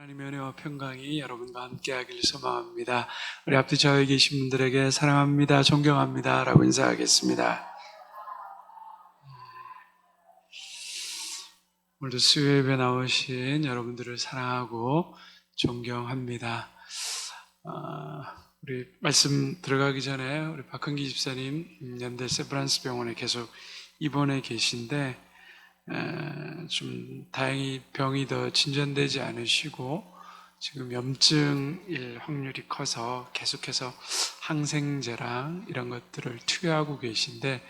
하나님의 은혜와 평강이 여러분과 함께하길 소망합니다. 우리 앞뒤 좌우에 계신 분들에게 사랑합니다, 존경합니다 라고 인사하겠습니다. 오늘도 수요예배 나오신 여러분들을 사랑하고 존경합니다. 우리 말씀 들어가기 전에 우리 박흥기 집사님 연대 세브란스 병원에 계속 입원해 계신데 좀 다행히 병이 더 진전되지 않으시고 지금 염증일 확률이 커서 계속해서 항생제랑 이런 것들을 투여하고 계신데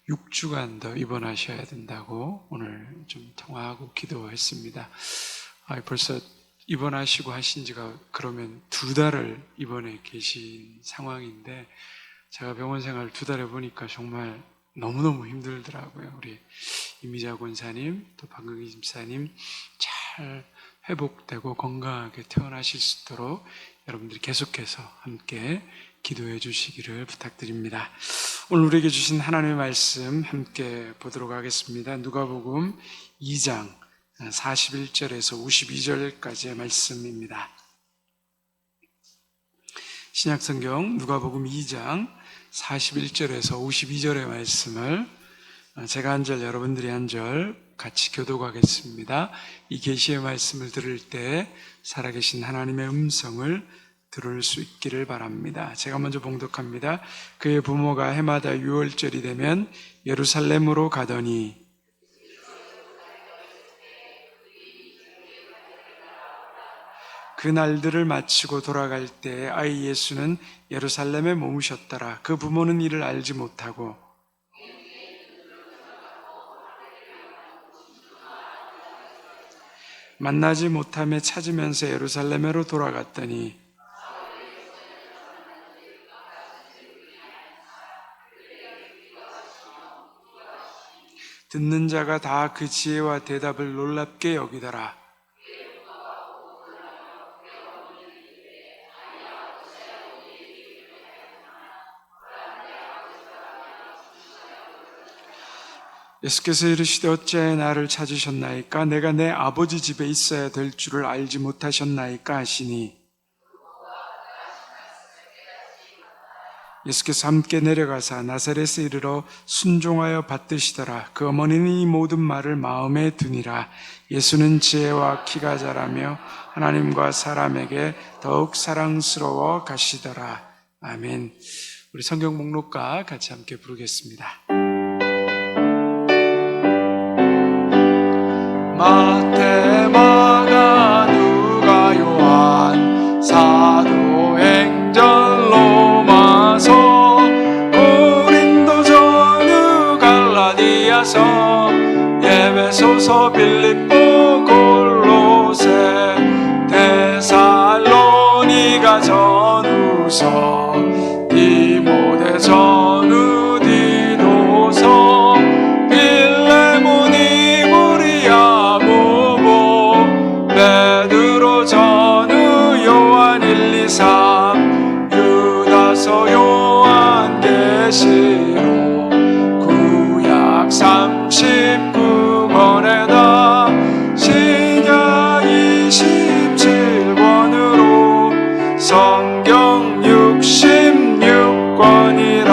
6주간 더 입원하셔야 된다고 오늘 좀 통화하고 기도했습니다. 벌써 입원하시고 하신 지가 그러면 2달을 입원해 계신 상황인데 제가 병원 생활 2달 해보니까 정말 너무너무 힘들더라고요. 우리 이미자 권사님, 또 박흥기 집사님 잘 회복되고 건강하게 퇴원하실 수 있도록 여러분들이 계속해서 함께 기도해 주시기를 부탁드립니다. 오늘 우리에게 주신 하나님의 말씀 함께 보도록 하겠습니다. 누가복음 2장 41절에서 52절까지의 말씀입니다. 신약성경 누가복음 2장 41절에서 52절의 말씀을 제가 한 절 여러분들이 한 절 같이 교독하겠습니다. 이 계시의 말씀을 들을 때 살아계신 하나님의 음성을 들을 수 있기를 바랍니다. 제가 먼저 봉독합니다. 그의 부모가 해마다 유월절이 되면 예루살렘으로 가더니 그 날들을 마치고 돌아갈 때 아이 예수는 예루살렘에 머무셨더라. 그 부모는 이를 알지 못하고 만나지 못함에 찾으면서 예루살렘으로 돌아갔더니 듣는 자가 다 그 지혜와 대답을 놀랍게 여기더라. 예수께서 이르시되 어찌하여 나를 찾으셨나이까? 내가 내 아버지 집에 있어야 될 줄을 알지 못하셨나이까? 하시니 예수께서 함께 내려가사 나사렛에 이르러 순종하여 받드시더라. 그 어머니는 이 모든 말을 마음에 두니라. 예수는 지혜와 키가 자라며 하나님과 사람에게 더욱 사랑스러워 가시더라. 아멘. 우리 성경 목록과 같이 함께 부르겠습니다. 마태, 마가, 누가, 요한, 사도행전, 로마서, 고린도, 전후, 갈라디아서, 에베소서, 빌립보, 골로새, 데살로니가, 전후서, 디모데, 전후, 디도서, 베드로, 전후, 요한, 1, 2, 3, 유다서, 요한, 계시록, 구약 39권에다 신약 27권으로 성경 66권이라.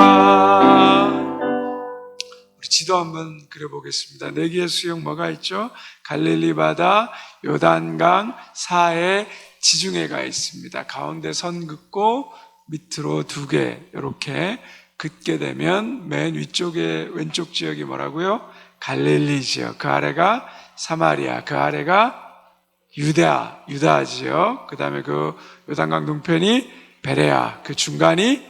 우리 지도 한번 그려보겠습니다. 4개의 수역 뭐가 있죠? 갈릴리 바다, 요단강, 사해, 지중해가 있습니다. 가운데 선 긋고 밑으로 2개 이렇게 긋게 되면 맨 위쪽에 왼쪽 지역이 뭐라고요? 갈릴리 지역. 그 아래가 사마리아, 그 아래가 유다 지역. 그 다음에 그 요단강 동편이 베레아, 그 중간이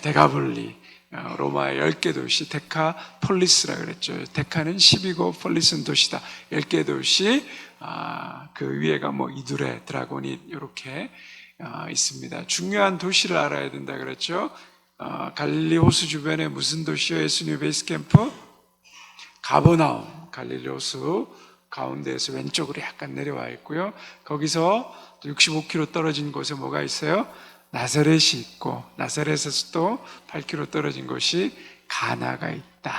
데가볼리. 로마의 10개 도시, 데카폴리스라 그랬죠. 데카는 10이고 폴리스는 도시다. 10개 도시, 그 위에가 이두레, 드라고니 이렇게 있습니다. 중요한 도시를 알아야 된다 그랬죠. 갈릴리 호수 주변에 무슨 도시요? 예수님의 베이스 캠프? 가버나움. 갈릴리 호수 가운데에서 왼쪽으로 약간 내려와 있고요. 거기서 65km 떨어진 곳에 뭐가 있어요? 나사렛이 있고, 나사렛에서 또 8km 떨어진 곳이 가나가 있다.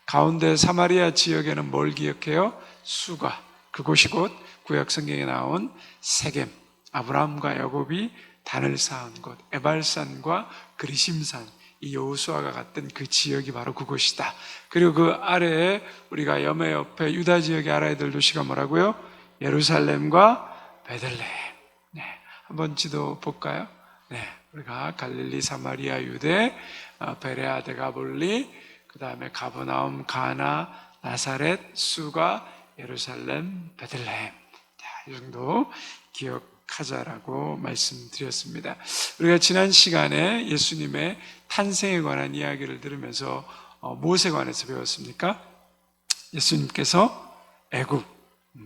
가운데 사마리아 지역에는 뭘 기억해요? 수가. 그곳이 곧 구약 성경에 나온 세겜, 아브라함과 야곱이 단을 쌓은 곳, 에발산과 그리심산, 이 여호수아가 갔던 그 지역이 바로 그곳이다. 그리고 그 아래에 우리가 여매 옆에 유다 지역에 알아야 될 도시가 뭐라고요? 예루살렘과 베들레헴. 네, 한번 지도 볼까요? 네, 우리가 갈릴리, 사마리아, 유대, 베레아, 데가볼리, 그 다음에 가버나움, 가나, 나사렛, 수가, 예루살렘, 베들레헴. 자, 이 정도 기억하자라고 말씀드렸습니다. 우리가 지난 시간에 예수님의 탄생에 관한 이야기를 들으면서 무엇에 관해서 배웠습니까? 예수님께서 애굽,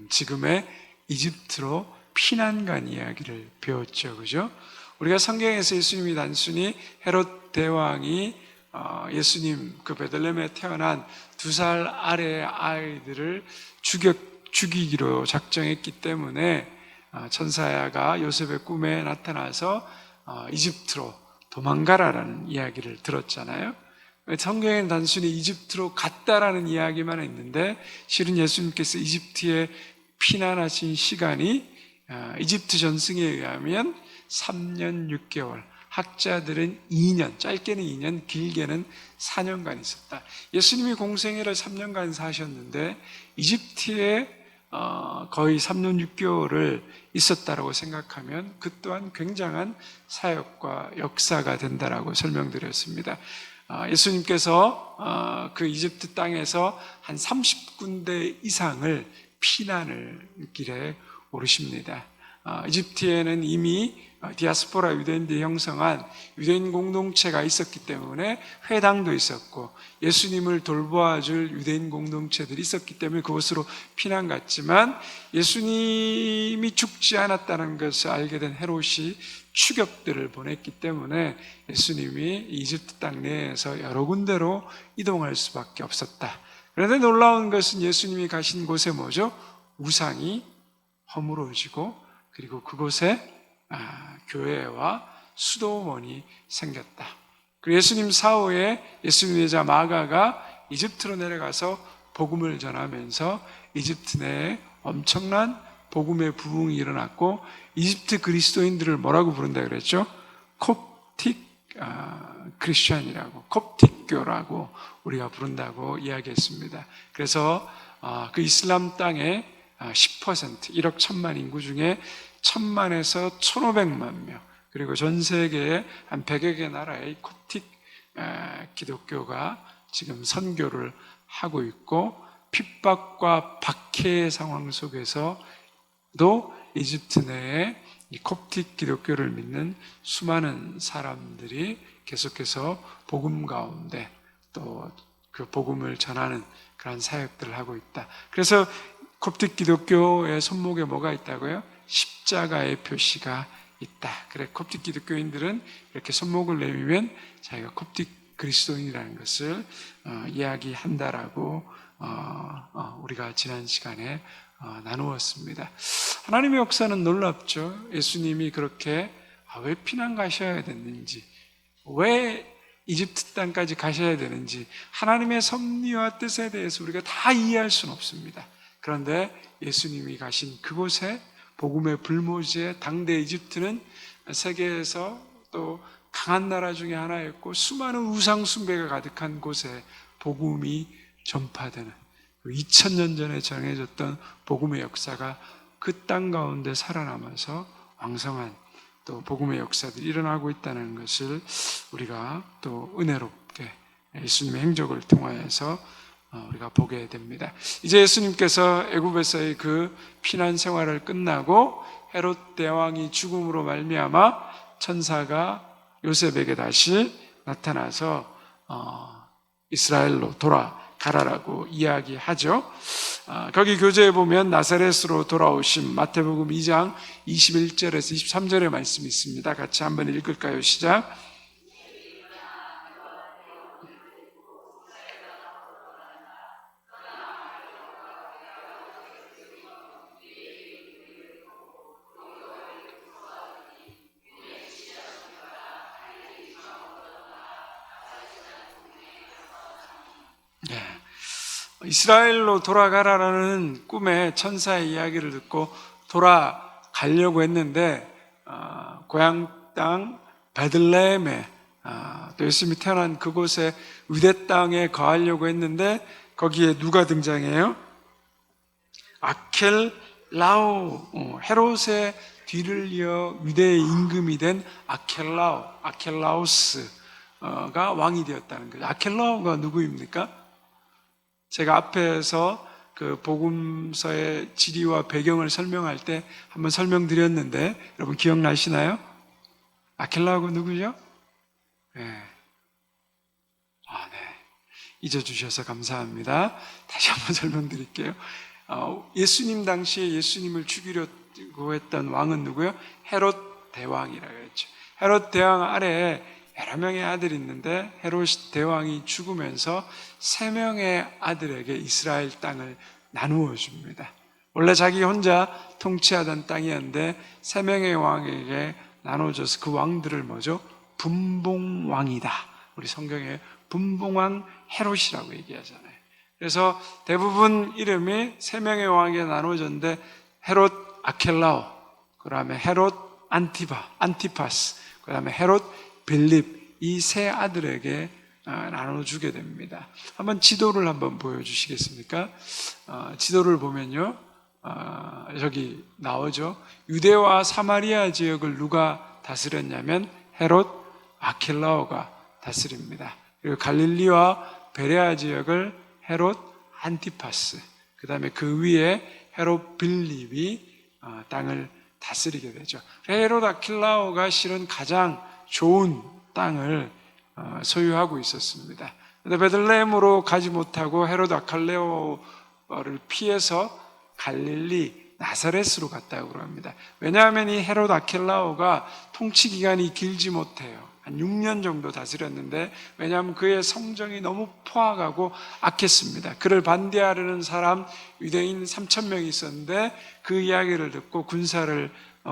지금의 이집트로 피난 간 이야기를 배웠죠. 그죠? 우리가 성경에서 예수님이 단순히 헤롯 대왕이 예수님 그 베들레헴에 태어난 2살 아래의 아이들을 죽이기로 작정했기 때문에 천사가 요셉의 꿈에 나타나서 이집트로 도망가라라는 이야기를 들었잖아요. 성경에는 단순히 이집트로 갔다라는 이야기만 있는데 실은 예수님께서 이집트에 피난하신 시간이 이집트 전승에 의하면 3년 6개월, 학자들은 2년, 짧게는 2년, 길게는 4년간 있었다. 예수님이 공생애를 3년간 사셨는데 이집트에 거의 3년 6개월을 있었다라고 생각하면 그 또한 굉장한 사역과 역사가 된다라고 설명드렸습니다. 예수님께서 그 이집트 땅에서 한 30군데 이상을 피난을 길에 오르십니다. 이집트에는 이미 디아스포라 유대인들이 형성한 유대인 공동체가 있었기 때문에 회당도 있었고 예수님을 돌보아줄 유대인 공동체들이 있었기 때문에 그곳으로 피난 갔지만 예수님이 죽지 않았다는 것을 알게 된 헤롯이 추격들을 보냈기 때문에 예수님이 이집트 땅 내에서 여러 군데로 이동할 수밖에 없었다. 그런데 놀라운 것은 예수님이 가신 곳에 뭐죠? 우상이 허물어지고 그리고 그곳에 교회와 수도원이 생겼다. 그리고 예수님 사후에 예수님의 여자 마가가 이집트로 내려가서 복음을 전하면서 이집트 내에 엄청난 복음의 부흥이 일어났고 이집트 그리스도인들을 뭐라고 부른다 그랬죠? 콥틱 크리스천이라고, 콥틱교라고 우리가 부른다고 이야기했습니다. 그래서 그 이슬람 땅에 10%, 1억 1천만 인구 중에 1,000만에서 1,500만 명, 그리고 전 세계에 한 100여 개 나라의 콥틱 기독교가 지금 선교를 하고 있고 핍박과 박해의 상황 속에서도 이집트 내에 이 콥틱 기독교를 믿는 수많은 사람들이 계속해서 복음 가운데 또 그 복음을 전하는 그런 사역들을 하고 있다. 그래서 콥틱 기독교의 손목에 뭐가 있다고요? 십자가의 표시가 있다. 그래, 콥틱 기독교인들은 이렇게 손목을 내밀면 자기가 콥틱 그리스도인이라는 것을 이야기한다라고 우리가 지난 시간에 나누었습니다. 하나님의 역사는 놀랍죠. 예수님이 그렇게 왜 피난 가셔야 됐는지, 왜 이집트 땅까지 가셔야 되는지 하나님의 섭리와 뜻에 대해서 우리가 다 이해할 수는 없습니다. 그런데 예수님이 가신 그곳에 복음의 불모지에 당대 이집트는 세계에서 또 강한 나라 중에 하나였고 수많은 우상 숭배가 가득한 곳에 복음이 전파되는 2000년 전에 정해졌던 복음의 역사가 그 땅 가운데 살아남아서 왕성한 또 복음의 역사들이 일어나고 있다는 것을 우리가 또 은혜롭게 예수님의 행적을 통하여서 우리가 보게 됩니다. 이제 예수님께서 애굽에서의 그 피난 생활을 끝나고 헤롯 대왕이 죽음으로 말미암아 천사가 요셉에게 다시 나타나서 이스라엘로 돌아가라라고 이야기하죠. 거기 교재에 보면 나사렛으로 돌아오신 마태복음 2장 21절에서 23절의 말씀이 있습니다. 같이 한번 읽을까요? 시작. 이스라엘로 돌아가라라는 꿈의 천사의 이야기를 듣고 돌아가려고 했는데 고향 땅 베들레헴에 또 예수님이 태어난 그곳에 유대 땅에 거하려고 했는데 거기에 누가 등장해요? 아켈라오, 헤롯의 뒤를 이어 유대의 임금이 된 아켈라우스가 왕이 되었다는 거죠. 아켈라오가 누구입니까? 제가 앞에서 그 복음서의 지리와 배경을 설명할 때 한번 설명드렸는데 여러분 기억나시나요? 아켈라오가 누구죠? 네. 네. 잊어주셔서 감사합니다. 다시 한번 설명드릴게요. 예수님 당시에 예수님을 죽이려고 했던 왕은 누구요? 헤롯 대왕이라고 했죠. 헤롯 대왕 아래에 여러 명의 아들이 있는데 헤롯 대왕이 죽으면서 3명의 아들에게 이스라엘 땅을 나누어 줍니다. 원래 자기 혼자 통치하던 땅이었는데 3명의 왕에게 나눠줘서 그 왕들을 뭐죠? 분봉왕이다. 우리 성경에 분봉왕 헤롯이라고 얘기하잖아요. 그래서 대부분 이름이 3명의 왕에게 나눠졌는데 헤롯 아켈라오, 그 다음에 헤롯 안티파스, 그 다음에 헤롯 빌립, 이 3 아들에게 나눠주게 됩니다. 한번 지도를 한번 보여주시겠습니까? 지도를 보면요, 저기 나오죠. 유대와 사마리아 지역을 누가 다스렸냐면 헤롯 아켈라오가 다스립니다. 그리고 갈릴리와 베레아 지역을 헤롯 안티파스, 그 다음에 그 위에 헤롯 빌립이 땅을 다스리게 되죠. 헤롯 아켈라오가 실은 가장 좋은 땅을 소유하고 있었습니다. 그런데 베들레헴으로 가지 못하고 헤롯 아켈라오를 피해서 갈릴리 나사렛으로 갔다고 합니다. 왜냐하면 이 헤롯 아켈라오가 통치 기간이 길지 못해요. 한 6년 정도 다스렸는데, 왜냐하면 그의 성정이 너무 포악하고 악했습니다. 그를 반대하려는 사람 유대인 3,000명이 있었는데 그 이야기를 듣고 군사를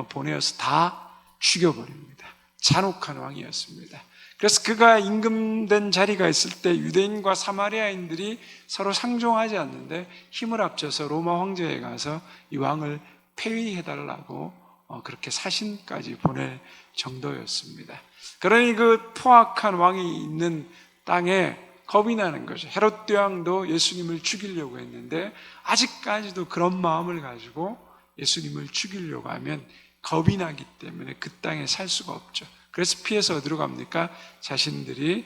보내어서 다 죽여버립니다. 잔혹한 왕이었습니다. 그래서 그가 임금된 자리가 있을 때 유대인과 사마리아인들이 서로 상종하지 않는데 힘을 합쳐서 로마 황제에 가서 이 왕을 폐위해달라고 그렇게 사신까지 보낼 정도였습니다. 그러니 그 포악한 왕이 있는 땅에 겁이 나는 거죠. 헤롯 대왕도 예수님을 죽이려고 했는데 아직까지도 그런 마음을 가지고 예수님을 죽이려고 하면 겁이 나기 때문에 그 땅에 살 수가 없죠. 그래서 피해서 어디로 갑니까? 자신들이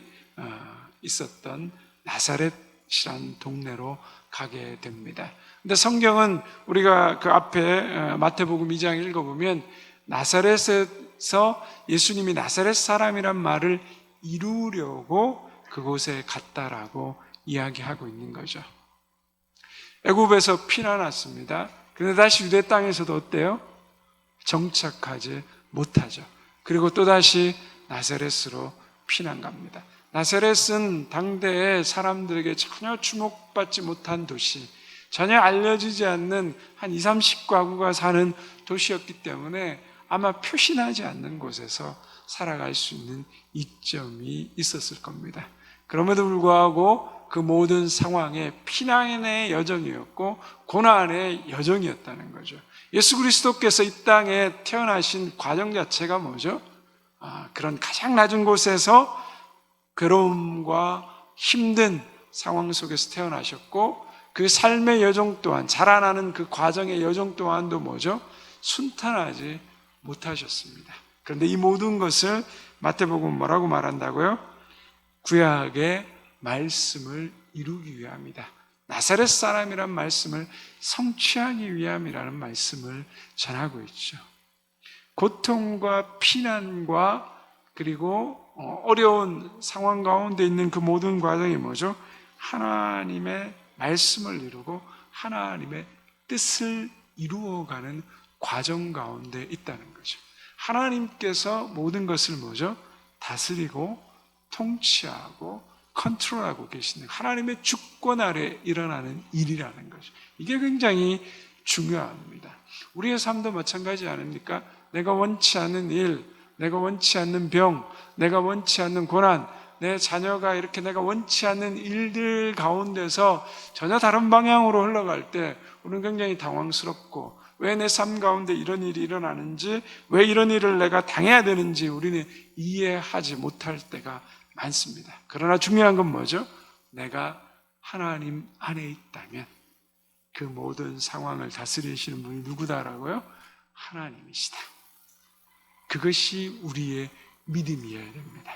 있었던 나사렛이라는 동네로 가게 됩니다. 근데 성경은 우리가 그 앞에 마태복음 2장 읽어보면 나사렛에서 예수님이 나사렛 사람이란 말을 이루려고 그곳에 갔다라고 이야기하고 있는 거죠. 애굽에서 피난왔습니다. 그런데 다시 유대 땅에서도 어때요? 정착하지 못하죠. 그리고 또다시 나사렛으로 피난 갑니다. 나사렛은 당대의 사람들에게 전혀 주목받지 못한 도시, 전혀 알려지지 않는 한 20, 30가구가 사는 도시였기 때문에 아마 표시나지 않는 곳에서 살아갈 수 있는 이점이 있었을 겁니다. 그럼에도 불구하고 그 모든 상황에 피난의 여정이었고 고난의 여정이었다는 거죠. 예수 그리스도께서 이 땅에 태어나신 과정 자체가 뭐죠? 그런 가장 낮은 곳에서 괴로움과 힘든 상황 속에서 태어나셨고 그 삶의 여정 또한, 자라나는 그 과정의 여정 또한도 뭐죠? 순탄하지 못하셨습니다. 그런데 이 모든 것을 마태복음 뭐라고 말한다고요? 구약의 말씀을 이루기 위함이다. 나사렛 사람이란 말씀을 성취하기 위함이라는 말씀을 전하고 있죠. 고통과 피난과 그리고 어려운 상황 가운데 있는 그 모든 과정이 뭐죠? 하나님의 말씀을 이루고 하나님의 뜻을 이루어가는 과정 가운데 있다는 거죠. 하나님께서 모든 것을 뭐죠? 다스리고 통치하고 컨트롤하고 계시는 하나님의 주권 아래 일어나는 일이라는 거죠. 이게 굉장히 중요합니다. 우리의 삶도 마찬가지 아닙니까? 내가 원치 않는 일, 내가 원치 않는 병, 내가 원치 않는 고난, 내 자녀가 이렇게 내가 원치 않는 일들 가운데서 전혀 다른 방향으로 흘러갈 때 우리는 굉장히 당황스럽고, 왜 내 삶 가운데 이런 일이 일어나는지, 왜 이런 일을 내가 당해야 되는지 우리는 이해하지 못할 때가 많습니다. 그러나 중요한 건 뭐죠? 내가 하나님 안에 있다면 그 모든 상황을 다스리시는 분이 누구다라고요? 하나님이시다. 그것이 우리의 믿음이어야 됩니다.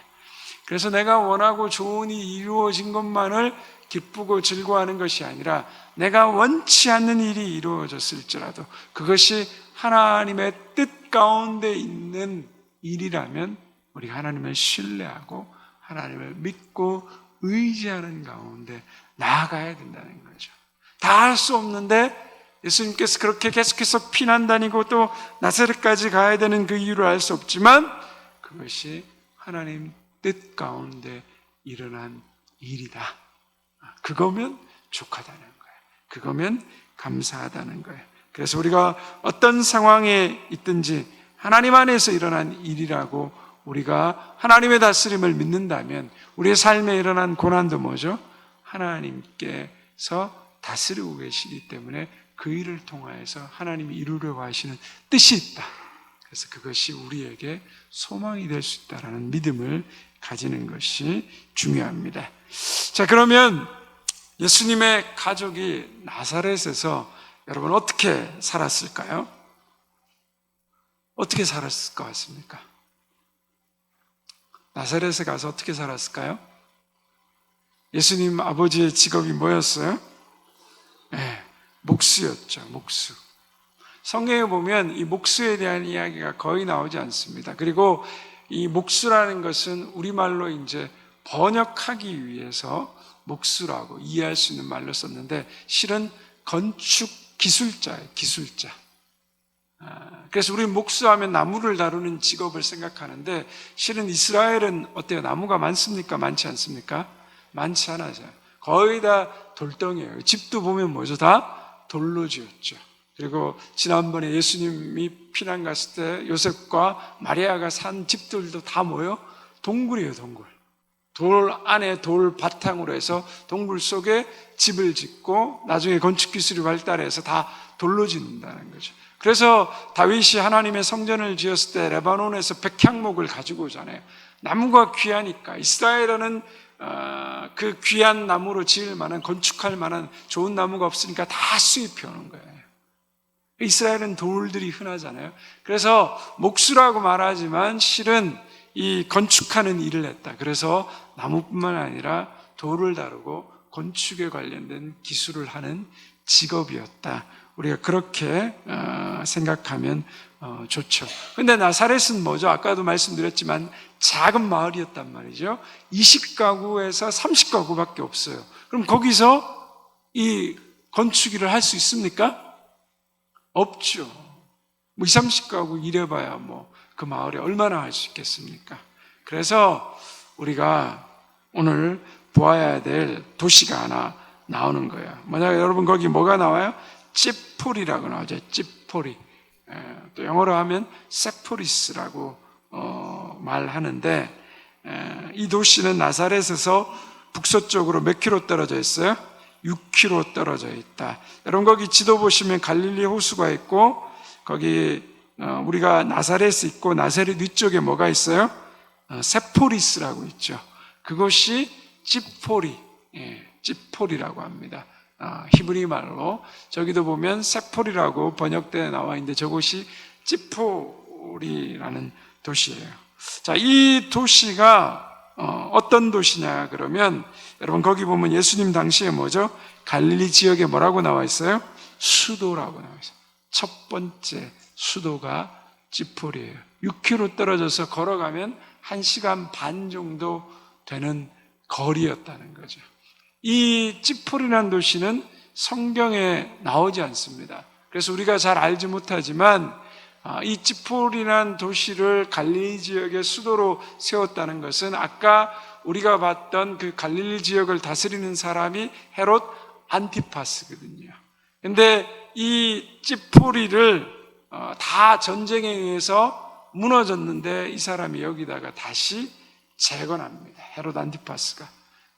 그래서 내가 원하고 좋은 일이 이루어진 것만을 기쁘고 즐거워하는 것이 아니라, 내가 원치 않는 일이 이루어졌을지라도 그것이 하나님의 뜻 가운데 있는 일이라면 우리가 하나님을 신뢰하고 하나님을 믿고 의지하는 가운데 나아가야 된다는 거죠. 다 할 수 없는데 예수님께서 그렇게 계속해서 피난 다니고 또 나사렛까지 가야 되는 그 이유를 알 수 없지만, 그것이 하나님 뜻 가운데 일어난 일이다. 그거면 족하다는 거예요. 그거면 감사하다는 거예요. 그래서 우리가 어떤 상황에 있든지 하나님 안에서 일어난 일이라고 우리가 하나님의 다스림을 믿는다면, 우리의 삶에 일어난 고난도 뭐죠? 하나님께서 다스리고 계시기 때문에 그 일을 통하여서 하나님이 이루려고 하시는 뜻이 있다. 그래서 그것이 우리에게 소망이 될 수 있다는 믿음을 가지는 것이 중요합니다. 자, 그러면 예수님의 가족이 나사렛에서 여러분 어떻게 살았을까요? 어떻게 살았을 것 같습니까? 나사렛에 가서 어떻게 살았을까요? 예수님 아버지의 직업이 뭐였어요? 네, 목수였죠. 목수. 성경에 보면 이 목수에 대한 이야기가 거의 나오지 않습니다. 그리고 이 목수라는 것은 우리말로 이제 번역하기 위해서 목수라고 이해할 수 있는 말로 썼는데, 실은 건축 기술자예요. 기술자. 그래서 우리 목수하면 나무를 다루는 직업을 생각하는데, 실은 이스라엘은 어때요? 나무가 많습니까? 많지 않습니까? 많지 않아요. 거의 다 돌덩이에요. 집도 보면 뭐죠? 다 돌로 지었죠. 그리고 지난번에 예수님이 피난 갔을 때 요셉과 마리아가 산 집들도 다 뭐예요? 동굴이에요. 동굴. 돌 안에 돌 바탕으로 해서 동굴 속에 집을 짓고, 나중에 건축 기술이 발달해서 다 돌로 짓는다는 거죠. 그래서 다윗이 하나님의 성전을 지었을 때 레바논에서 백향목을 가지고 오잖아요. 나무가 귀하니까 이스라엘은 그 귀한 나무로 지을 만한, 건축할 만한 좋은 나무가 없으니까 다 수입해 오는 거예요. 이스라엘은 돌들이 흔하잖아요. 그래서 목수라고 말하지만 실은 이 건축하는 일을 했다. 그래서 나무뿐만 아니라 돌을 다루고 건축에 관련된 기술을 하는 직업이었다. 우리가 그렇게 생각하면 좋죠. 근데 나사렛은 뭐죠? 아까도 말씀드렸지만 작은 마을이었단 말이죠. 20가구에서 30가구밖에 없어요. 그럼 거기서 이 건축 일을 할 수 있습니까? 없죠. 뭐 20, 30가구 일해봐야 뭐 그 마을에 얼마나 할 수 있겠습니까? 그래서 우리가 오늘 보아야 될 도시가 하나 나오는 거예요. 만약에 여러분 거기 뭐가 나와요? 찌폴이라고 나오죠. 찌폴이. 또 영어로 하면 세포리스라고 말하는데, 이 도시는 나사렛에서 북서쪽으로 몇 킬로 떨어져 있어요? 6km 떨어져 있다. 여러분 거기 지도 보시면 갈릴리 호수가 있고, 거기 우리가 나사렛이 있고, 나사렛 위쪽에 뭐가 있어요? 세포리스라고 있죠. 그것이 찌폴이, 찌폴이라고 합니다. 히브리 말로. 저기도 보면 세폴이라고 번역되어 나와 있는데 저곳이 찌폴이라는 도시예요. 자, 이 도시가 어떤 도시냐 그러면, 여러분 거기 보면 예수님 당시에 뭐죠? 갈릴리 지역에 뭐라고 나와 있어요? 수도라고 나와 있어요. 첫 번째 수도가 찌폴이에요. 6km 떨어져서 걸어가면 1시간 반 정도 되는 거리였다는 거죠. 이 찌폴이라는 도시는 성경에 나오지 않습니다. 그래서 우리가 잘 알지 못하지만, 이 찌폴이라는 도시를 갈릴리 지역의 수도로 세웠다는 것은 아까 우리가 봤던 그 갈릴리 지역을 다스리는 사람이 헤롯 안티파스거든요. 근데 이 찌폴이를 다 전쟁에 의해서 무너졌는데 이 사람이 여기다가 다시 재건합니다. 헤롯 안티파스가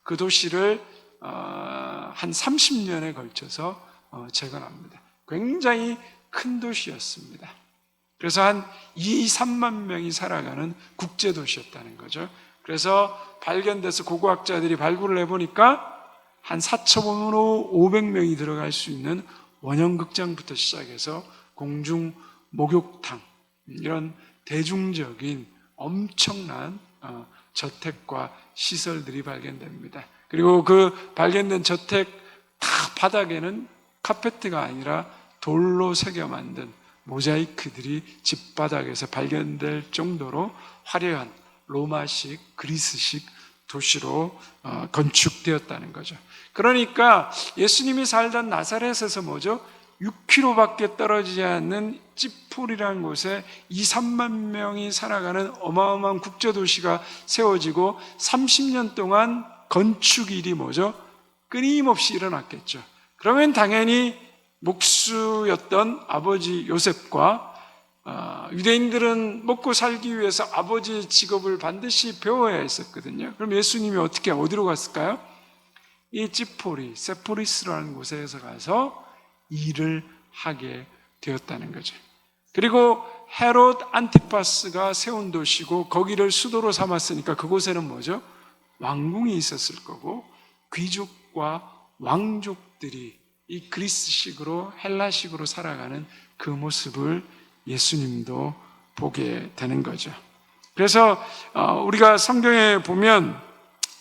그 도시를 한 30년에 걸쳐서 재건합니다. 굉장히 큰 도시였습니다. 그래서 한 3만 명이 살아가는 국제도시였다는 거죠. 그래서 발견돼서 고고학자들이 발굴을 해보니까 한 4,500명이 들어갈 수 있는 원형극장부터 시작해서 공중 목욕탕, 이런 대중적인 엄청난 저택과 시설들이 발견됩니다. 그리고 그 발견된 저택 다 바닥에는 카페트가 아니라 돌로 새겨 만든 모자이크들이 집바닥에서 발견될 정도로 화려한 로마식, 그리스식 도시로 건축되었다는 거죠. 그러니까 예수님이 살던 나사렛에서 뭐죠? 6km밖에 떨어지지 않는 찌폴이라는 곳에 3만 명이 살아가는 어마어마한 국제도시가 세워지고 30년 동안 건축 일이 뭐죠? 끊임없이 일어났겠죠. 그러면 당연히 목수였던 아버지 요셉과 유대인들은 먹고 살기 위해서 아버지의 직업을 반드시 배워야 했었거든요. 그럼 예수님이 어디로 갔을까요? 이 찌폴이 세포리스라는 곳에서 가서 일을 하게 되었다는 거죠. 그리고 헤롯 안티파스가 세운 도시고 거기를 수도로 삼았으니까 그곳에는 뭐죠? 왕궁이 있었을 거고 귀족과 왕족들이 이 그리스식으로 헬라식으로 살아가는 그 모습을 예수님도 보게 되는 거죠. 그래서 우리가 성경에 보면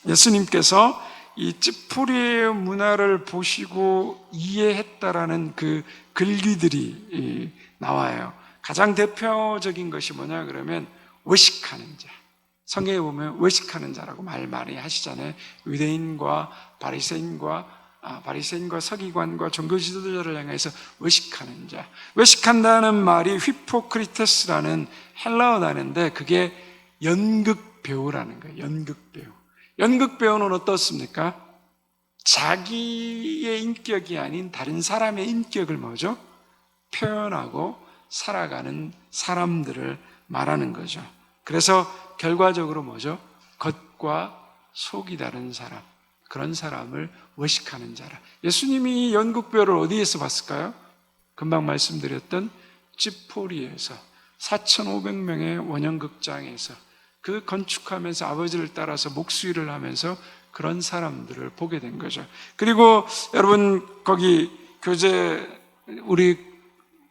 예수님께서 이 찌푸리의 문화를 보시고 이해했다라는 그 글귀들이 나와요. 가장 대표적인 것이 뭐냐 그러면 외식하는 자. 성경에 보면 외식하는 자라고 많이 하시잖아요. 유대인과 바리새인과 서기관과 종교 지도자를 향해서 외식하는 자. 외식한다는 말이 휘포크리테스라는 헬라어 단어인데 그게 연극 배우라는 거예요. 연극 배우. 연극 배우는 어떻습니까? 자기의 인격이 아닌 다른 사람의 인격을 뭐죠? 표현하고 살아가는 사람들을 말하는 거죠. 그래서 결과적으로 뭐죠? 겉과 속이 다른 사람, 그런 사람을 외식하는 자라. 예수님이 이 연극 배우를 어디에서 봤을까요? 금방 말씀드렸던 찌포리에서 4,500명의 원형극장에서 그 건축하면서 아버지를 따라서 목수일을 하면서 그런 사람들을 보게 된 거죠. 그리고 여러분 거기 교재 우리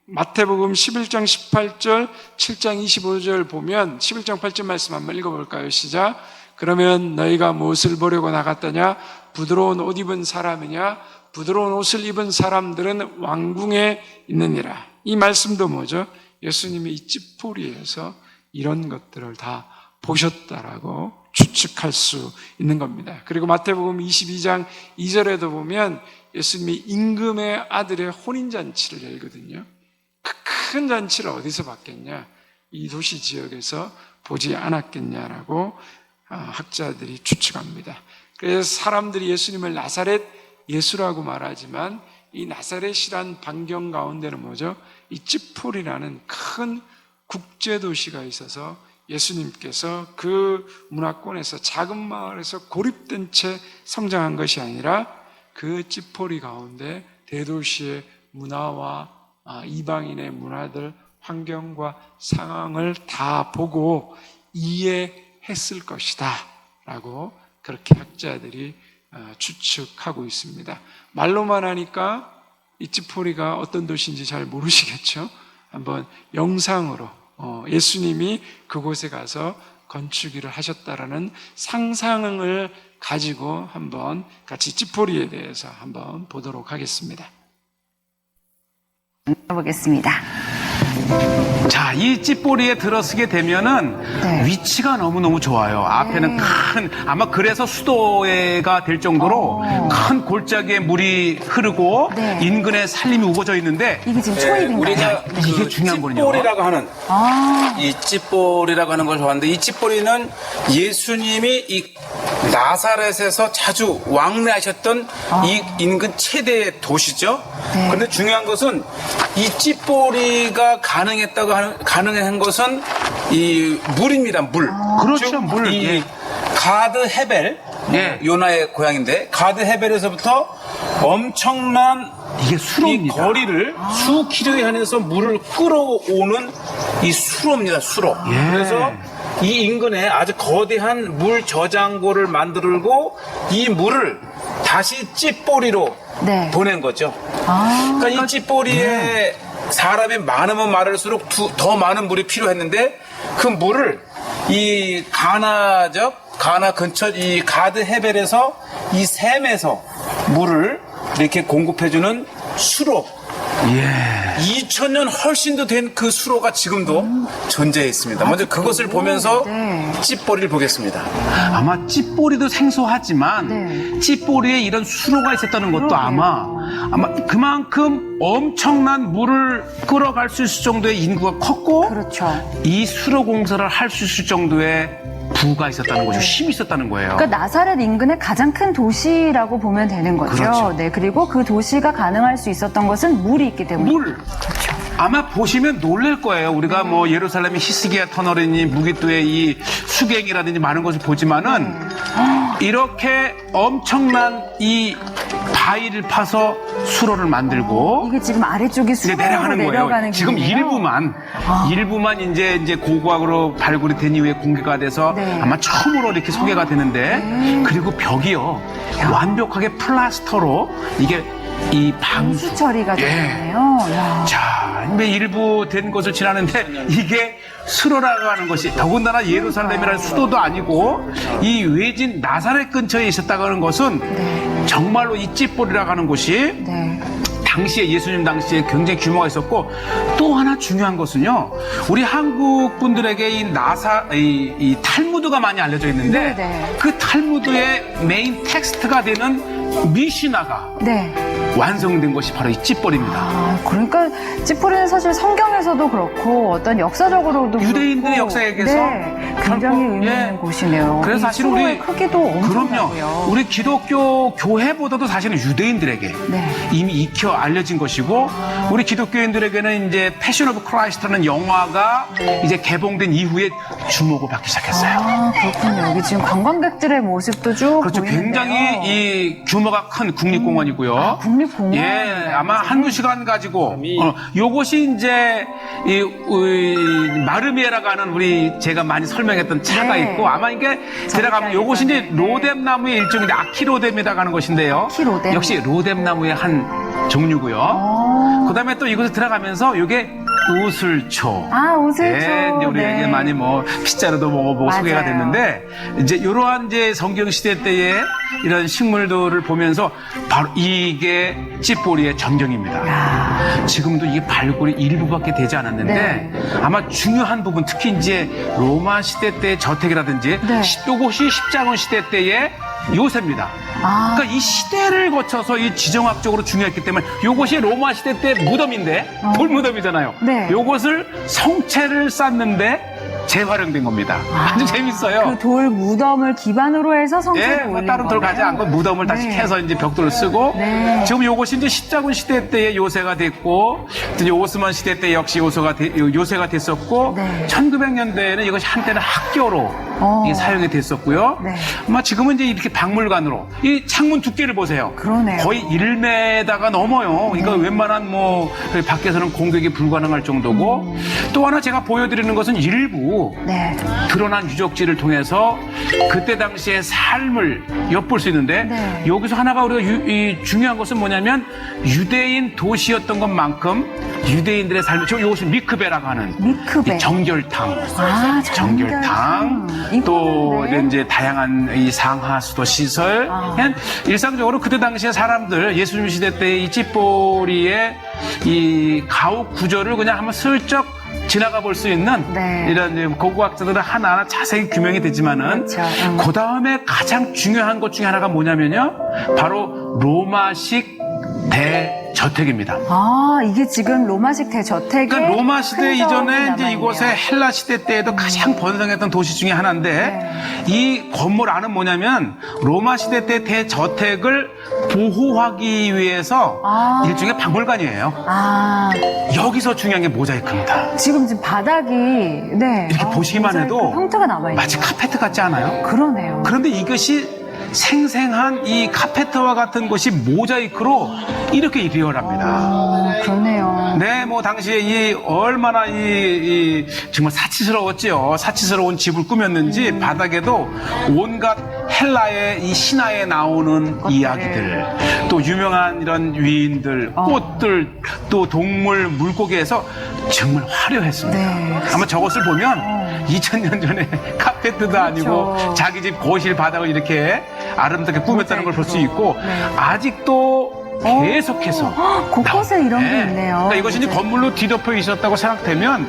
마태복음 11장 18절, 7장 25절 보면 11장 8절 말씀 한번 읽어볼까요? 시작. 그러면 너희가 무엇을 보려고 나갔더냐? 부드러운 옷 입은 사람이냐? 부드러운 옷을 입은 사람들은 왕궁에 있느니라. 이 말씀도 뭐죠? 예수님이 이 찌포리에서 이런 것들을 다 보셨다라고 추측할 수 있는 겁니다. 그리고 마태복음 22장 2절에도 보면 예수님이 임금의 아들의 혼인잔치를 열거든요. 그 큰 잔치를 어디서 받겠냐? 이 도시 지역에서 보지 않았겠냐라고 학자들이 추측합니다. 그래서 사람들이 예수님을 나사렛 예수라고 말하지만 이 나사렛이란 반경 가운데는 뭐죠? 이 찌폴이라는 큰 국제도시가 있어서 예수님께서 그 문화권에서 작은 마을에서 고립된 채 성장한 것이 아니라 그 찌포리 가운데 대도시의 문화와 이방인의 문화들, 환경과 상황을 다 보고 이해했을 것이다 라고 그렇게 학자들이 추측하고 있습니다. 말로만 하니까 이 찌포리가 어떤 도시인지 잘 모르시겠죠? 한번 영상으로 예수님이 그곳에 가서 건축일을 하셨다라는 상상을 가지고 한번 같이 찌포리에 대해서 한번 보도록 하겠습니다. 보겠습니다. 자, 이 찌뽀리에 들어서게 되면은 네. 위치가 너무너무 좋아요. 앞에는 아마 그래서 수도가 될 정도로 큰 골짜기에 물이 흐르고 네. 인근에 산림이 우거져 있는데 이게 지금 초입인가요? 우리가 이게 중요한 거군요. 찌뽀리라고 하는 이 찌뽀리라고 하는 걸 좋아하는데 이 찌뽀리는 예수님이 이 나사렛에서 자주 왕래하셨던 이 인근 최대의 도시죠. 네. 그런데 중요한 것은 이 찌뽀리가 가능한 것은 이 물입니다. 물. 그렇죠, 물. 이 예. 가드 헤벨, 예. 요나의 고향인데 가드 헤벨에서부터 엄청난 이게 이 수로입니다. 거리를 수킬로에 한해서 물을 끌어오는 이 수로입니다. 수로. 예. 그래서 이 인근에 아주 거대한 물 저장고를 만들고 이 물을 다시 찌뿌리로 네. 보낸 거죠. 아, 그러니까 이 찌뿌리에 사람이 많으면 많을수록 더 많은 물이 필요했는데 그 물을 이 가나 근처 이 가드 헤벨에서 이 샘에서 물을 이렇게 공급해주는 수로. 예. 2000년 훨씬 더 된 그 수로가 지금도 존재해 있습니다. 먼저 그것을 보면서 네. 찌뿌리를 보겠습니다. 아마 찌뿌리도 생소하지만 네. 찌뿌리에 이런 수로가 있었다는 것도 그러게요. 아마 그만큼 엄청난 물을 끌어갈 수 있을 정도의 인구가 컸고 그렇죠. 이 수로 공사를 할 수 있을 정도의 부가 있었다는 거죠. 힘이 있었다는 거예요. 그러니까 나사렛 인근의 가장 큰 도시라고 보면 되는 거죠. 그렇죠. 네, 그리고 그 도시가 가능할 수 있었던 것은 물이 있기 때문에. 물. 아마 보시면 놀랄 거예요. 우리가 뭐 예루살렘의 히스기야 터널이니 무기또의 이 수갱이라든지 많은 것을 보지만은 이렇게 엄청난 이 바위를 파서 수로를 만들고 이게 지금 아래쪽이 이제 수로로 내려가는 내려가는 거예요. 지금 길이네요. 일부만 이제 고고학으로 발굴이 된 이후에 공개가 돼서 네. 아마 처음으로 이렇게 소개가 되는데 그리고 벽이요 완벽하게 플라스터로 이게 이 방수 방수 처리가 예. 되네요. 자, 근데 일부 된 것을 지나는데 이게 수로라고 하는 것이 더군다나 예루살렘이라는 수도도 아니고 이 외진 나사렛 근처에 있었다고 하는 것은 정말로 이 찌뿌리라고 하는 곳이 네. 당시에 예수님 당시에 굉장히 규모가 있었고 또 하나 중요한 것은요 우리 한국 분들에게 이 탈무드가 많이 알려져 있는데 네. 그 탈무드의 메인 텍스트가 되는 미시나가 네. 완성된 것이 바로 이 찌뿌리입니다. 아, 그러니까 찌뿌리는 사실 성경에서도 그렇고 어떤 역사적으로도 유대인들의 그렇고, 역사에게서 네, 굉장히 결코, 의미 있는 예. 곳이네요. 그래서 이 사실 수로의 우리 크기도 엄청나고요. 그럼요. 우리 기독교 교회보다도 사실은 유대인들에게 네. 이미 익혀 알려진 것이고 우리 기독교인들에게는 이제 패션 오브 크라이스트라는 영화가 이제 개봉된 이후에 주목을 받기 시작했어요. 아, 그렇군요. 여기 지금 관광객들의 모습도 쭉 그렇죠. 보이는데요. 굉장히 이 규모가 큰 국립공원이고요. 국립공원. 예, 아마 한두 시간 가지고 요것이 이제 이 마르미에라고 하는 우리 제가 많이 설명했던 차가 네. 있고 아마 이게 들어가면 요것이 이제 네. 로뎀나무의 일종인데 아키로뎀이라고 하는 것인데요. 아키로뎀. 역시 로뎀나무의 한 종류고요. 그다음에 또 이곳에 들어가면서 요게 우슬초. 아, 우슬초. 예, 이제 우리 네. 이제 많이 뭐 피자로도 먹어보고 맞아요. 소개가 됐는데 이제 이러한 이제 성경 시대 때의 이런 식물들을 보면서 바로 이게 찌뿌리의 전경입니다. 지금도 이게 발굴이 일부밖에 되지 않았는데 네. 아마 중요한 부분 특히 이제 로마 시대 때의 저택이라든지 네. 이것이 십자군 시대 때의 요새입니다. 아. 그러니까 이 시대를 거쳐서 이 지정학적으로 중요했기 때문에 이것이 로마 시대 때 무덤인데 돌무덤이잖아요. 네. 이것을 성체를 쌓는데 재활용된 겁니다. 아주 재밌어요. 그 돌 무덤을 기반으로 해서 성체를 예, 뭐 올린 다른 돌 가지 거네요. 않고 무덤을 다시 네. 캐서 이제 벽돌을 쓰고 네. 지금 이것이 이제 십자군 시대 때의 요새가 됐고 이제 오스만 시대 때 역시 요새가 됐었고 네. 1900년대에는 이것이 한때는 학교로 이게 사용이 됐었고요. 네. 아마 지금은 이제 이렇게 박물관으로 이 창문 두께를 보세요. 그러네요. 거의 1m가 넘어요. 그러니까 웬만한 뭐 밖에서는 공격이 불가능할 정도고 또 하나 제가 보여드리는 것은 일부 네. 드러난 유적지를 통해서 그때 당시의 삶을 엿볼 수 있는데 네. 여기서 하나가 우리가 중요한 것은 뭐냐면 유대인 도시였던 것만큼 유대인들의 삶을 지금 이것은 미크베라고 하는 미크베. 이 정결탕 아, 정결탕 또 네. 이제 다양한 이 상하수도 시설 그냥 일상적으로 그때 당시의 사람들 예수님 시대 때 이 찌뿌리의 이 가옥 구조를 그냥 한번 슬쩍 지나가 볼 수 있는 네. 이런 고고학자들은 하나하나 자세히 규명이 되지만은 그렇죠. 그 다음에 가장 중요한 것 중에 하나가 뭐냐면요 바로 로마식 저택입니다. 아, 이게 지금 로마식 대저택의 그러니까 로마 시대 흔적이 이전에 이제 남아있네요. 이곳에 헬라 시대 때에도 가장 번성했던 도시 중에 하나인데 이 건물 안은 뭐냐면 로마 시대 때 대저택을 보호하기 위해서 일종의 박물관이에요. 아, 여기서 중요한 게 모자이크입니다. 지금 바닥이, 네. 이렇게 보시기만 모자이크 해도 형태가 남아있네요. 마치 카페트 같지 않아요? 그러네요. 그런데 이것이 생생한 이 카페트와 같은 것이 모자이크로 이렇게 리얼합니다. 그러네요. 네, 뭐 당시에 이 얼마나 이 정말 사치스러웠지요. 사치스러운 집을 꾸몄는지 바닥에도 온갖 헬라의 이 신화에 나오는 이야기들, 또 유명한 이런 위인들, 꽃들, 또 동물, 물고기에서 정말 화려했습니다. 네. 아마 저것을 보면 2000년 전에 카페트도 아니고 그렇죠. 자기 집 거실 바닥을 이렇게 아름답게 꾸몄다는 걸 볼 수 있고 네. 아직도 계속해서 곳곳에 이런 게 있네요. 그러니까 이것이 이제 건물로 뒤덮여 있었다고 생각되면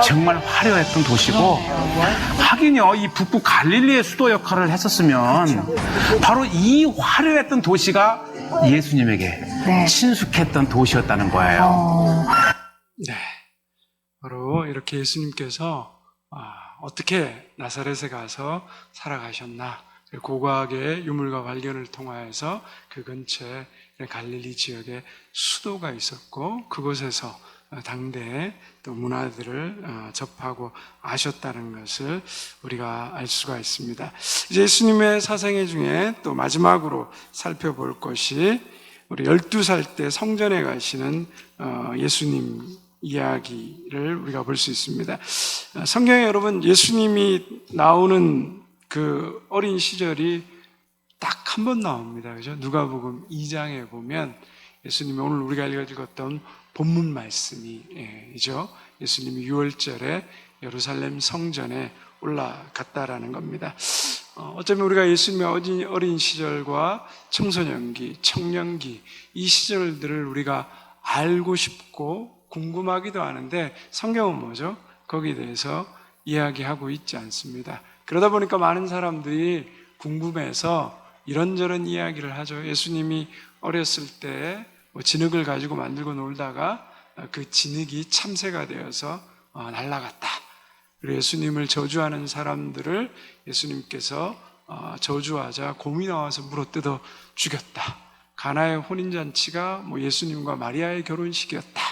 정말 화려했던 도시고 하긴요 이 북부 갈릴리의 수도 역할을 했었으면 그렇죠. 바로 이 화려했던 도시가 예수님에게 네. 친숙했던 도시였다는 거예요. 네. 바로 이렇게 예수님께서 어떻게 나사렛에 가서 살아가셨나. 고고하게 유물과 발견을 통하여서 그 근처에 갈릴리 지역에 수도가 있었고 그곳에서 당대의 또 문화들을 접하고 아셨다는 것을 우리가 알 수가 있습니다. 이제 예수님의 사생애 중에 또 마지막으로 살펴볼 것이 우리 12살 때 성전에 가시는 예수님 이야기를 우리가 볼 수 있습니다. 성경에 여러분 예수님이 나오는 그 어린 시절이 딱 한 번 나옵니다. 그죠? 누가복음 2장에 보면 예수님이 오늘 우리가 읽었던 본문 말씀이죠. 예수님이 유월절에 예루살렘 성전에 올라갔다라는 겁니다. 어쩌면 우리가 예수님의 어린 시절과 청소년기, 청년기 이 시절들을 우리가 알고 싶고 궁금하기도 하는데 성경은 뭐죠? 거기에 대해서 이야기하고 있지 않습니다. 그러다 보니까 많은 사람들이 궁금해서 이런저런 이야기를 하죠. 예수님이 어렸을 때 진흙을 가지고 만들고 놀다가 그 진흙이 참새가 되어서 날아갔다. 그리고 예수님을 저주하는 사람들을 예수님께서 저주하자 곰이 나와서 물어뜯어 죽였다. 가나의 혼인잔치가 예수님과 마리아의 결혼식이었다.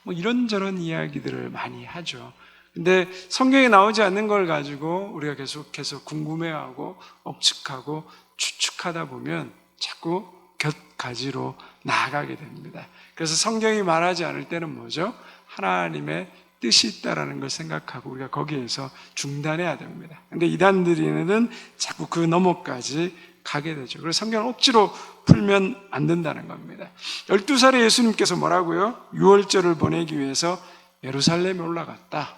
이런저런 이야기들을 많이 하죠. 근데 성경에 나오지 않는 걸 가지고 우리가 계속해서 궁금해하고 억측하고 추측하다 보면 자꾸 곁가지로 나아가게 됩니다. 그래서 성경이 말하지 않을 때는 뭐죠? 하나님의 뜻이 있다라는 걸 생각하고 우리가 거기에서 중단해야 됩니다. 근데 이단들이는 자꾸 그 너머까지 가게 되죠. 그래서 성경을 억지로 풀면 안 된다는 겁니다. 12살에 예수님께서 뭐라고요? 유월절을 보내기 위해서 예루살렘에 올라갔다.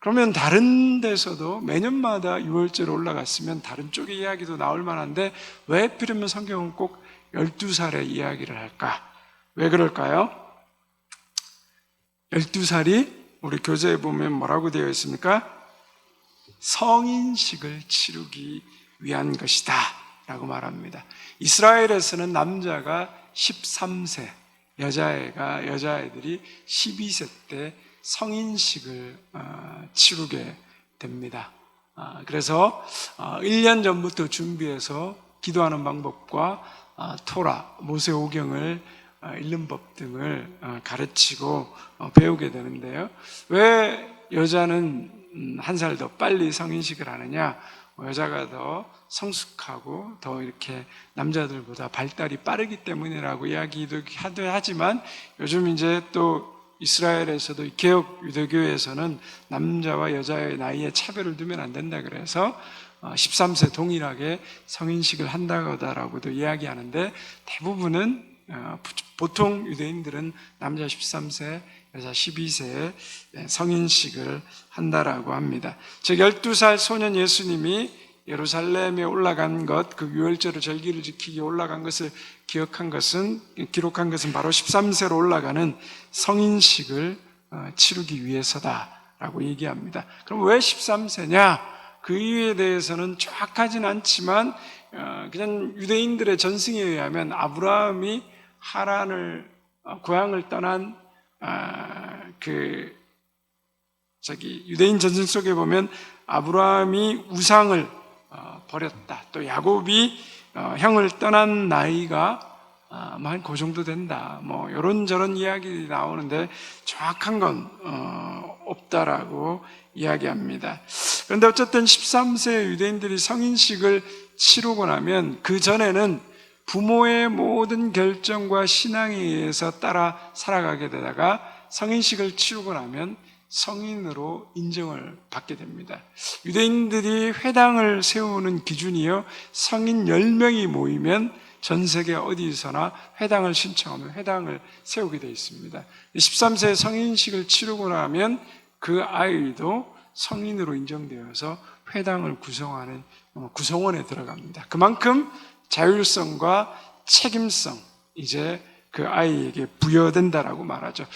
그러면 다른 데서도 매년마다 유월절에 올라갔으면 다른 쪽의 이야기도 나올 만한데 왜 하필이면 성경은 꼭 12살의 이야기를 할까? 왜 그럴까요? 12살이 우리 교재에 보면 뭐라고 되어 있습니까? 성인식을 치르기 위한 것이다 라고 말합니다. 이스라엘에서는 남자가 13세, 여자애들이 12세 때 성인식을 치르게 됩니다. 그래서 1년 전부터 준비해서 기도하는 방법과 토라, 모세오경을 읽는 법 등을 가르치고 배우게 되는데요. 왜 여자는 한 살 더 빨리 성인식을 하느냐? 여자가 더 성숙하고 더 이렇게 남자들보다 발달이 빠르기 때문이라고 이야기도 하지만 요즘 이제 또 이스라엘에서도 개혁 유대교에서는 남자와 여자의 나이에 차별을 두면 안 된다 그래서 13세 동일하게 성인식을 한다고도 이야기하는데 대부분은 보통 유대인들은 남자 13세, 여자 12세에 성인식을 한다라고 합니다. 즉 12살 소년 예수님이 예루살렘에 올라간 것, 그 유월절을 절기를 지키기 올라간 것을 기록한 것은 바로 13세로 올라가는 성인식을 치르기 위해서다라고 얘기합니다. 그럼 왜 13세냐? 그 이유에 대해서는 정확하진 않지만 그냥 유대인들의 전승에 의하면 아브라함이 하란을 고향을 떠난 유대인 전승 속에 보면 아브라함이 우상을 버렸다. 또 야곱이 형을 떠난 나이가 한 그 정도 된다. 뭐 이런저런 이야기들이 나오는데 정확한 건 없다라고 이야기합니다. 그런데 어쨌든 13세 유대인들이 성인식을 치르고 나면 그 전에는 부모의 모든 결정과 신앙에 의해서 따라 살아가게 되다가 성인식을 치르고 나면 성인으로 인정을 받게 됩니다. 유대인들이 회당을 세우는 기준이요, 성인 10명이 모이면 전 세계 어디서나 회당을 신청하면 회당을 세우게 되어 있습니다. 13세 성인식을 치르고 나면 그 아이도 성인으로 인정되어서 회당을 구성하는 구성원에 들어갑니다. 그만큼 자율성과 책임성 이제 그 아이에게 부여된다라고 말하죠.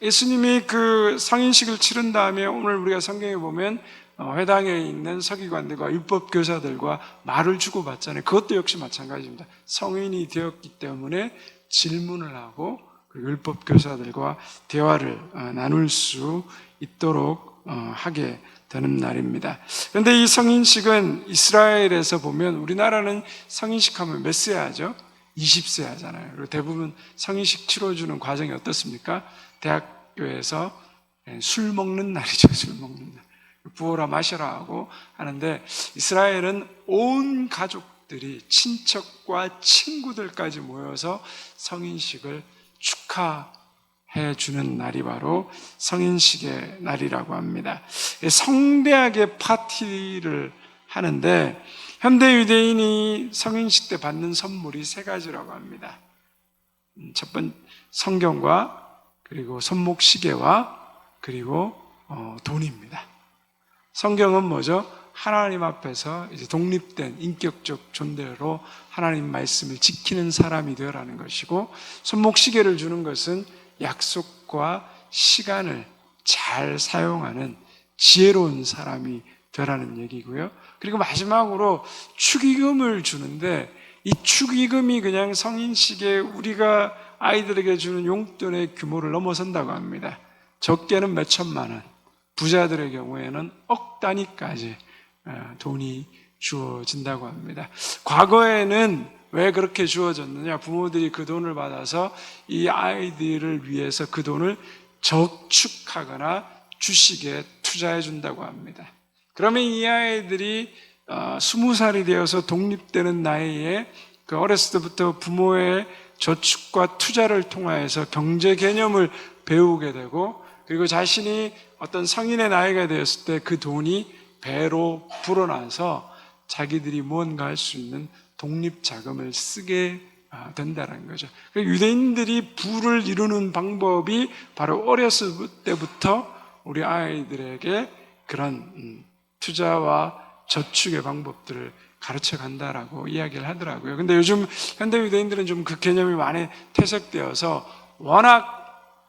예수님이 그 성인식을 치른 다음에 오늘 우리가 성경에 보면 회당에 있는 서기관들과 율법교사들과 말을 주고받잖아요. 그것도 역시 마찬가지입니다. 성인이 되었기 때문에 질문을 하고 그 율법교사들과 대화를 나눌 수 있도록 하게 되는 날입니다. 그런데 이 성인식은 이스라엘에서 보면 우리나라는 성인식 하면 몇 세 하죠? 20세 하잖아요. 그리고 대부분 성인식 치러주는 과정이 어떻습니까? 대학교에서 술 먹는 날이죠. 술 먹는 날. 부어라 마셔라 하고 하는데 이스라엘은 온 가족들이 친척과 친구들까지 모여서 성인식을 축하해 주는 날이 바로 성인식의 날이라고 합니다. 성대하게 파티를 하는데 현대 유대인이 성인식 때 받는 선물이 3가지라고 합니다. 첫 번째 성경과 그리고 손목시계와 그리고 돈입니다. 성경은 뭐죠? 하나님 앞에서 이제 독립된 인격적 존재로 하나님 말씀을 지키는 사람이 되어라는 것이고, 손목시계를 주는 것은 약속과 시간을 잘 사용하는 지혜로운 사람이 되라는 얘기고요. 그리고 마지막으로 축의금을 주는데 이 축의금이 그냥 성인식에 우리가 아이들에게 주는 용돈의 규모를 넘어선다고 합니다. 적게는 몇 천만 원, 부자들의 경우에는 억 단위까지 돈이 주어진다고 합니다. 과거에는 왜 그렇게 주어졌느냐? 부모들이 그 돈을 받아서 이 아이들을 위해서 그 돈을 저축하거나 주식에 투자해 준다고 합니다. 그러면 이 아이들이 20살이 되어서 독립되는 나이에 그 어렸을 때부터 부모의 저축과 투자를 통하여서 경제 개념을 배우게 되고, 그리고 자신이 어떤 성인의 나이가 되었을 때 그 돈이 배로 불어나서 자기들이 무언가 할 수 있는 독립 자금을 쓰게 된다는 거죠. 유대인들이 부를 이루는 방법이 바로 어렸을 때부터 우리 아이들에게 그런 투자와 저축의 방법들을 가르쳐 간다라고 이야기를 하더라고요. 근데 요즘 현대 유대인들은 좀 그 개념이 많이 퇴색되어서 워낙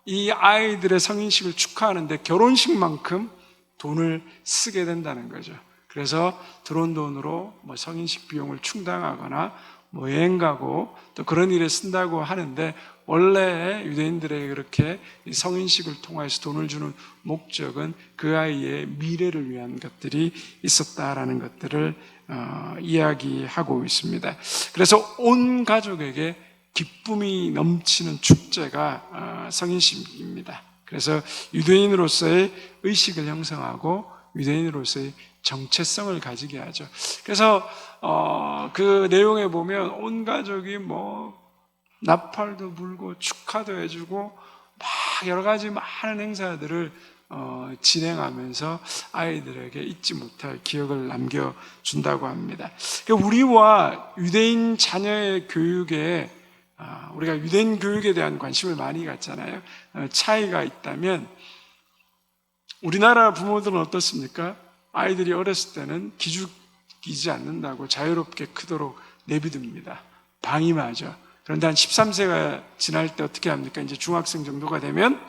이 아이들의 성인식을 축하하는데 결혼식만큼 돈을 쓰게 된다는 거죠. 그래서 들어온 돈으로 뭐 성인식 비용을 충당하거나 뭐 여행 가고 또 그런 일에 쓴다고 하는데, 원래 유대인들에게 그렇게 성인식을 통해서 돈을 주는 목적은 그 아이의 미래를 위한 것들이 있었다라는 것들을 이야기하고 있습니다. 그래서 온 가족에게 기쁨이 넘치는 축제가 성인식입니다. 그래서 유대인으로서의 의식을 형성하고 유대인으로서의 정체성을 가지게 하죠. 그래서 그 내용에 보면 온 가족이 뭐 나팔도 불고 축하도 해주고 막 여러 가지 많은 행사들을 진행하면서 아이들에게 잊지 못할 기억을 남겨준다고 합니다. 우리와 유대인 자녀의 교육에 우리가 유대인 교육에 대한 관심을 많이 갖잖아요. 차이가 있다면 우리나라 부모들은 어떻습니까? 아이들이 어렸을 때는 기죽이지 않는다고 자유롭게 크도록 내비둡니다. 방임하죠. 그런데 한 13세가 지날 때 어떻게 합니까? 이제 중학생 정도가 되면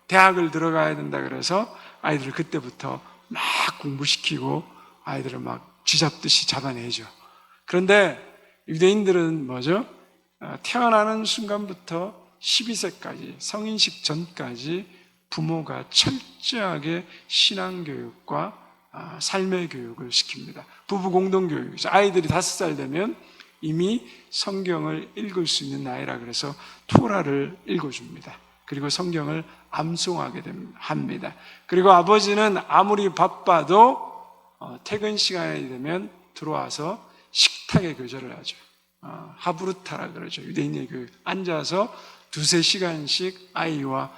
대학을 들어가야 된다 그래서 아이들을 그때부터 막 공부시키고 아이들을 막 쥐잡듯이 잡아내죠. 그런데 유대인들은 뭐죠? 태어나는 순간부터 12세까지 성인식 전까지 부모가 철저하게 신앙교육과 삶의 교육을 시킵니다. 부부 공동교육이죠. 아이들이 5살 되면 이미 성경을 읽을 수 있는 나이라 그래서 토라를 읽어줍니다. 그리고 성경을 암송하게 합니다. 그리고 아버지는 아무리 바빠도 퇴근 시간이 되면 들어와서 식탁에 교절을 하죠. 하브루타라 그러죠. 유대인의 교육. 앉아서 2-3시간씩 아이와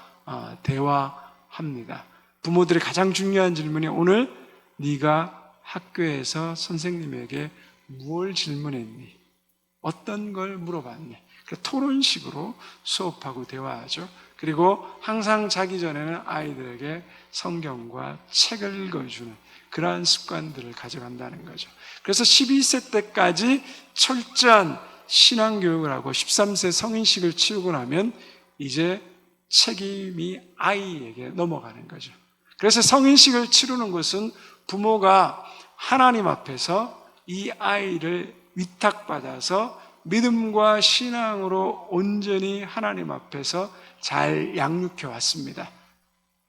대화합니다. 부모들의 가장 중요한 질문이 오늘 네가 학교에서 선생님에게 무엇을 질문했니? 어떤 걸 물어봤니? 토론식으로 수업하고 대화하죠. 그리고 항상 자기 전에는 아이들에게 성경과 책을 읽어주는 그러한 습관들을 가져간다는 거죠. 그래서 12세 때까지 철저한 신앙교육을 하고 13세 성인식을 치우고 나면 이제 책임이 아이에게 넘어가는 거죠. 그래서 성인식을 치르는 것은 부모가 하나님 앞에서 이 아이를 위탁받아서 믿음과 신앙으로 온전히 하나님 앞에서 잘 양육해 왔습니다.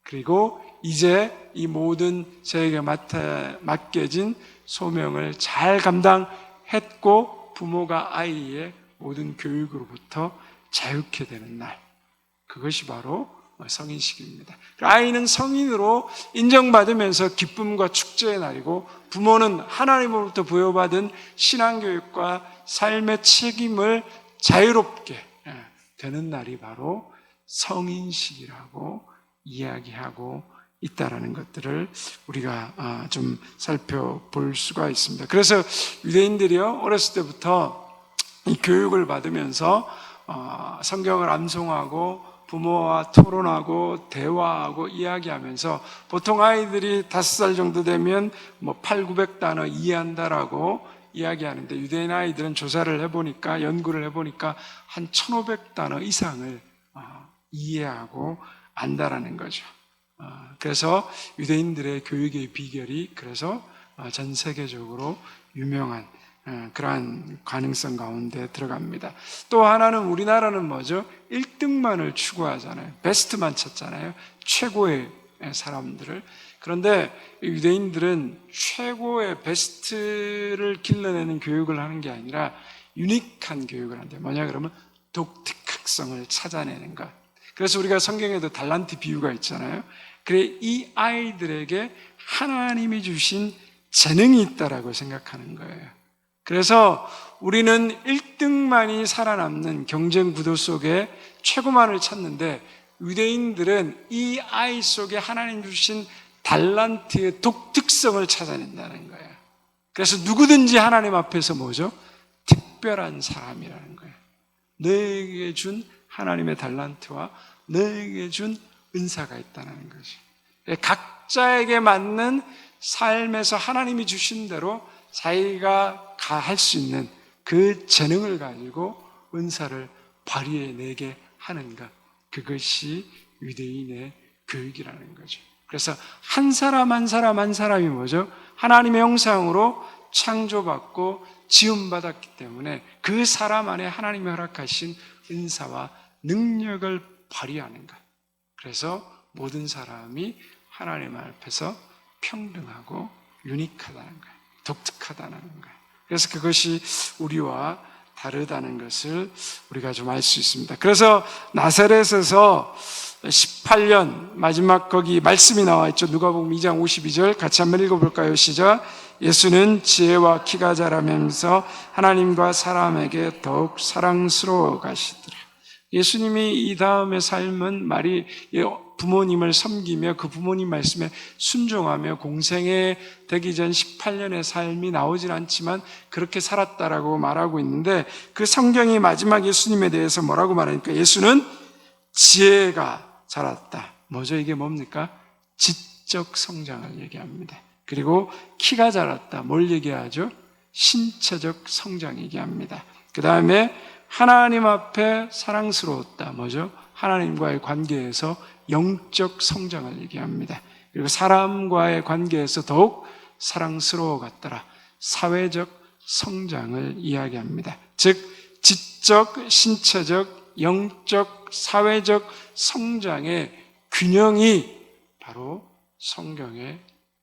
그리고 이제 이 모든 저에게 맡겨진 소명을 잘 감당했고 부모가 아이의 모든 교육으로부터 자유케 되는 날, 그것이 바로 성인식입니다. 아이는 성인으로 인정받으면서 기쁨과 축제의 날이고 부모는 하나님으로부터 부여받은 신앙교육과 삶의 책임을 자유롭게 되는 날이 바로 성인식이라고 이야기하고 있다라는 것들을 우리가 좀 살펴볼 수가 있습니다. 그래서 유대인들이요, 어렸을 때부터 이 교육을 받으면서 성경을 암송하고 부모와 토론하고 대화하고 이야기하면서 보통 아이들이 5살 정도 되면 800-900단어 이해한다라고 이야기하는데 유대인 아이들은 조사를 해보니까, 연구를 해보니까 한 1500단어 이상을 이해하고 안다라는 거죠. 그래서 유대인들의 교육의 비결이 그래서 전 세계적으로 유명한 그러한 가능성 가운데 들어갑니다. 또 하나는 우리나라는 뭐죠? 1등만을 추구하잖아요. 베스트만 찾잖아요. 최고의 사람들을. 그런데 유대인들은 최고의 베스트를 길러내는 교육을 하는 게 아니라 유니크한 교육을 한대요. 뭐냐 그러면 독특성을 찾아내는 것. 그래서 우리가 성경에도 달란트 비유가 있잖아요. 그래, 이 아이들에게 하나님이 주신 재능이 있다라고 생각하는 거예요. 그래서 우리는 1등만이 살아남는 경쟁 구도 속에 최고만을 찾는데 유대인들은 이 아이 속에 하나님 주신 달란트의 독특성을 찾아낸다는 거예요. 그래서 누구든지 하나님 앞에서 뭐죠? 특별한 사람이라는 거예요. 너에게 준 하나님의 달란트와 너에게 준 은사가 있다는 거죠. 각자에게 맞는 삶에서 하나님이 주신 대로 자기가 할 수 있는 그 재능을 가지고 은사를 발휘해내게 하는 것, 그것이 유대인의 교육이라는 거죠. 그래서 한 사람 한 사람 한 사람이 뭐죠? 하나님의 형상으로 창조받고 지음받았기 때문에 그 사람 안에 하나님이 허락하신 은사와 능력을 발휘하는 것. 그래서 모든 사람이 하나님 앞에서 평등하고 유니크하다는 거예요. 독특하다는 거예요. 그래서 그것이 우리와 다르다는 것을 우리가 좀 알 수 있습니다. 그래서 나사렛에서 18년 마지막 거기 말씀이 나와 있죠. 누가복음 2장 52절 같이 한번 읽어볼까요? 시작. 예수는 지혜와 키가 자라면서 하나님과 사람에게 더욱 사랑스러워 가시더라. 예수님이 이 다음의 삶은 말이 부모님을 섬기며 그 부모님 말씀에 순종하며 공생애 되기 전 18년의 삶이 나오질 않지만 그렇게 살았다라고 말하고 있는데 그 성경이 마지막 예수님에 대해서 뭐라고 말하니까 예수는 지혜가 자랐다. 뭐죠? 이게 뭡니까? 지적 성장을 얘기합니다. 그리고 키가 자랐다. 뭘 얘기하죠? 신체적 성장 얘기합니다. 그 다음에 하나님 앞에 사랑스러웠다. 뭐죠? 하나님과의 관계에서 영적 성장을 얘기합니다. 그리고 사람과의 관계에서 더욱 사랑스러워 갔더라. 사회적 성장을 이야기합니다. 즉 지적, 신체적, 영적, 사회적 성장의 균형이 바로 성경의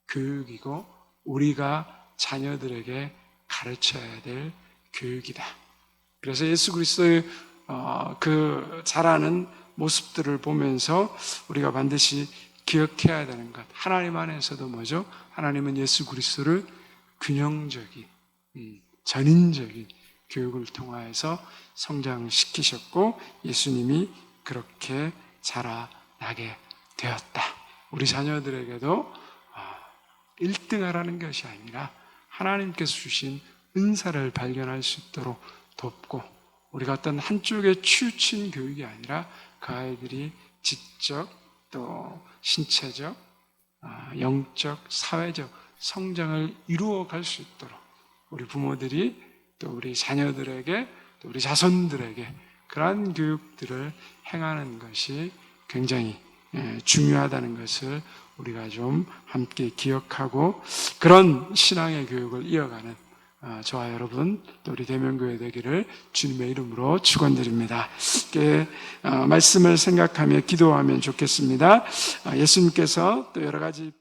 교육이고 우리가 자녀들에게 가르쳐야 될 교육이다. 그래서 예수 그리스도의 그 자라는 모습들을 보면서 우리가 반드시 기억해야 되는 것. 하나님 안에서도 뭐죠? 하나님은 예수 그리스도를 균형적인, 전인적인 교육을 통하여서 성장시키셨고 예수님이 그렇게 자라나게 되었다. 우리 자녀들에게도 1등하라는 것이 아니라 하나님께서 주신 은사를 발견할 수 있도록 돕고 우리가 어떤 한쪽에 치우친 교육이 아니라 그 아이들이 지적 또 신체적, 영적, 사회적 성장을 이루어갈 수 있도록 우리 부모들이 또 우리 자녀들에게 또 우리 자손들에게 그러한 교육들을 행하는 것이 굉장히 중요하다는 것을 우리가 좀 함께 기억하고 그런 신앙의 교육을 이어가는 저와 여러분 또 우리 대명교회 되기를 주님의 이름으로 축원드립니다. 말씀을 생각하며 기도하면 좋겠습니다. 예수님께서 또 여러 가지